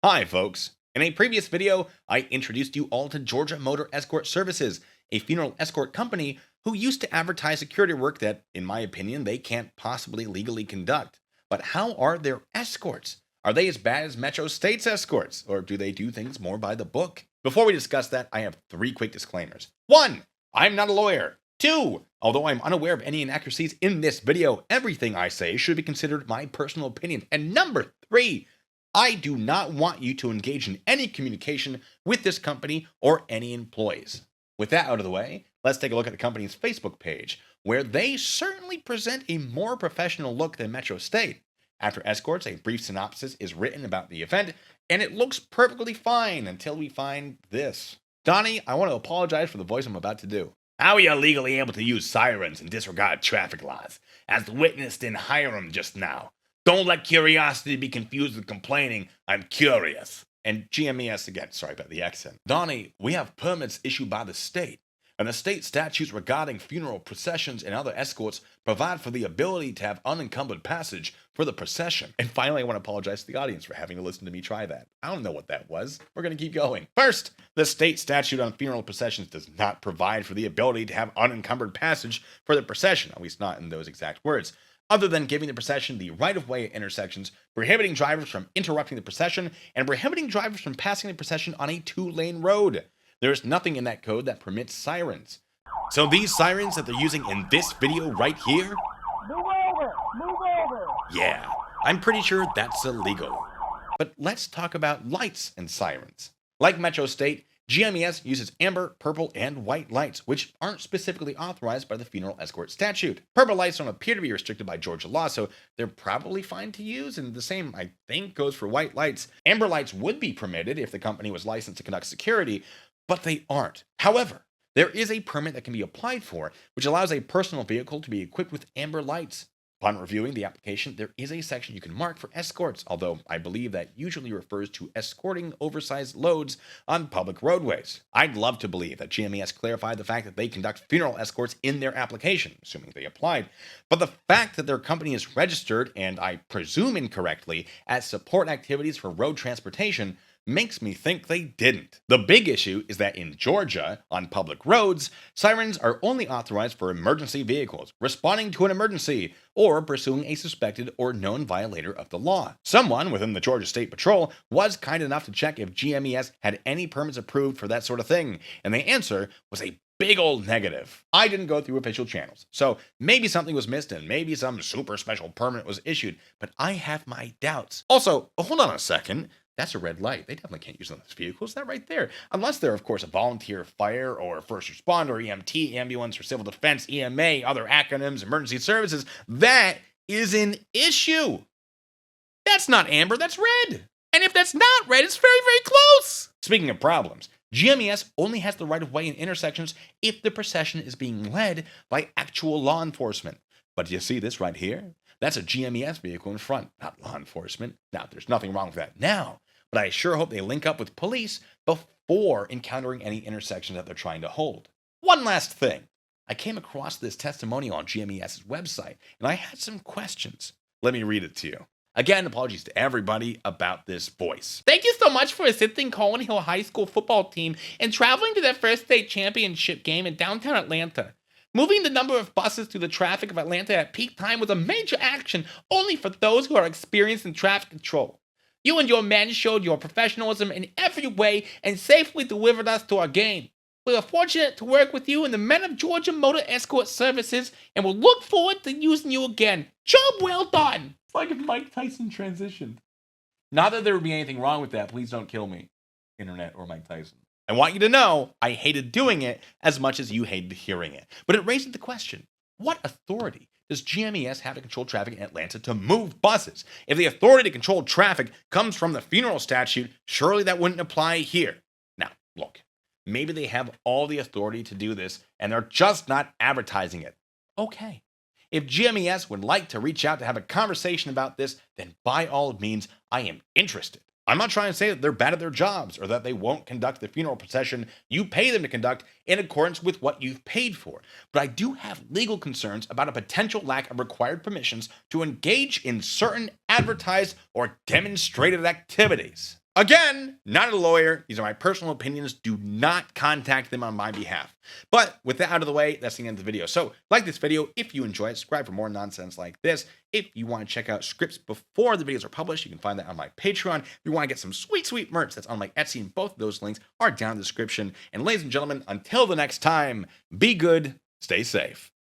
Hi folks! In a previous video, I introduced you all to Georgia Motor Escort Services, a funeral escort company who used to advertise security work that, in my opinion, they can't possibly legally conduct. But how are their escorts? Are they as bad as Metro State's escorts, or do they do things more by the book? Before we discuss that, I have 3 quick disclaimers. 1. I'm not a lawyer. 2. Although I'm unaware of any inaccuracies in this video, everything I say should be considered my personal opinion. And number 3, I do not want you to engage in any communication with this company or any employees. With that out of the way, let's take a look at the company's Facebook page, where they certainly present a more professional look than Metro State. After escorts, a brief synopsis is written about the event, and it looks perfectly fine until we find this. Donnie, I want to apologize for the voice I'm about to do. How are you legally able to use sirens and disregard traffic laws, as witnessed in Hiram just now? Don't let curiosity be confused with complaining. I'm curious. And GMES again, sorry about the accent. Donnie, we have permits issued by the state, and the state statutes regarding funeral processions and other escorts provide for the ability to have unencumbered passage for the procession. And finally, I want to apologize to the audience for having to listen to me try that. I don't know what that was. We're going to keep going. First, the state statute on funeral processions does not provide for the ability to have unencumbered passage for the procession, at least not in those exact words, other than giving the procession the right-of-way at intersections, prohibiting drivers from interrupting the procession, and prohibiting drivers from passing the procession on a 2-lane road. There is nothing in that code that permits sirens. So these sirens that they're using in this video right here? Move over! Yeah, I'm pretty sure that's illegal. But let's talk about lights and sirens. Like Metro State, GMES uses amber, purple, and white lights, which aren't specifically authorized by the funeral escort statute. Purple lights don't appear to be restricted by Georgia law, so they're probably fine to use, and the same, I think, goes for white lights. Amber lights would be permitted if the company was licensed to conduct security, but they aren't. However, there is a permit that can be applied for, which allows a personal vehicle to be equipped with amber lights. Upon reviewing the application, there is a section you can mark for escorts, although I believe that usually refers to escorting oversized loads on public roadways. I'd love to believe that GMES clarified the fact that they conduct funeral escorts in their application, assuming they applied, but the fact that their company is registered, and I presume incorrectly, as support activities for road transportation makes me think they didn't. The big issue is that in Georgia, on public roads, sirens are only authorized for emergency vehicles, responding to an emergency, or pursuing a suspected or known violator of the law. Someone within the Georgia State Patrol was kind enough to check if GMES had any permits approved for that sort of thing, and the answer was a big old negative. I didn't go through official channels, so maybe something was missed and maybe some super special permit was issued, but I have my doubts. Also, hold on a second. That's a red light. They definitely can't use those vehicles. That right there. Unless they're, of course, a volunteer fire or first responder, EMT, ambulance, or civil defense, EMA, other acronyms, emergency services. That is an issue. That's not amber, that's red. And if that's not red, it's very, very close. Speaking of problems, GMES only has the right of way in intersections if the procession is being led by actual law enforcement. But do you see this right here? That's a GMES vehicle in front, not law enforcement. Now, there's nothing wrong with that now, but I sure hope they link up with police before encountering any intersection that they're trying to hold. One last thing. I came across this testimonial on GMES's website, and I had some questions. Let me read it to you. Again, apologies to everybody about this voice. Thank you so much for assisting Colin Hill High School football team in traveling to their first state championship game in downtown Atlanta. Moving the number of buses through the traffic of Atlanta at peak time was a major action only for those who are experienced in traffic control. You and your men showed your professionalism in every way and safely delivered us to our game. We are fortunate to work with you and the men of Georgia Motor Escort Services and will look forward to using you again. Job well done! It's like if Mike Tyson transitioned. Not that there would be anything wrong with that. Please don't kill me, Internet or Mike Tyson. I want you to know I hated doing it as much as you hated hearing it. But it raises the question, what authority does GMES have to control traffic in Atlanta to move buses? If the authority to control traffic comes from the funeral statute, surely that wouldn't apply here. Now, look, maybe they have all the authority to do this and they're just not advertising it. Okay. If GMES would like to reach out to have a conversation about this, then by all means, I am interested. I'm not trying to say that they're bad at their jobs or that they won't conduct the funeral procession you pay them to conduct in accordance with what you've paid for. But I do have legal concerns about a potential lack of required permissions to engage in certain advertised or demonstrated activities. Again, not a lawyer. These are my personal opinions. Do not contact them on my behalf. But with that out of the way, that's the end of the video. So like this video if you enjoy it. Subscribe for more nonsense like this. If you want to check out scripts before the videos are published, you can find that on my Patreon. If you want to get some sweet, sweet merch, that's on my Etsy, and both of those links are down in the description. And ladies and gentlemen, until the next time, be good, stay safe.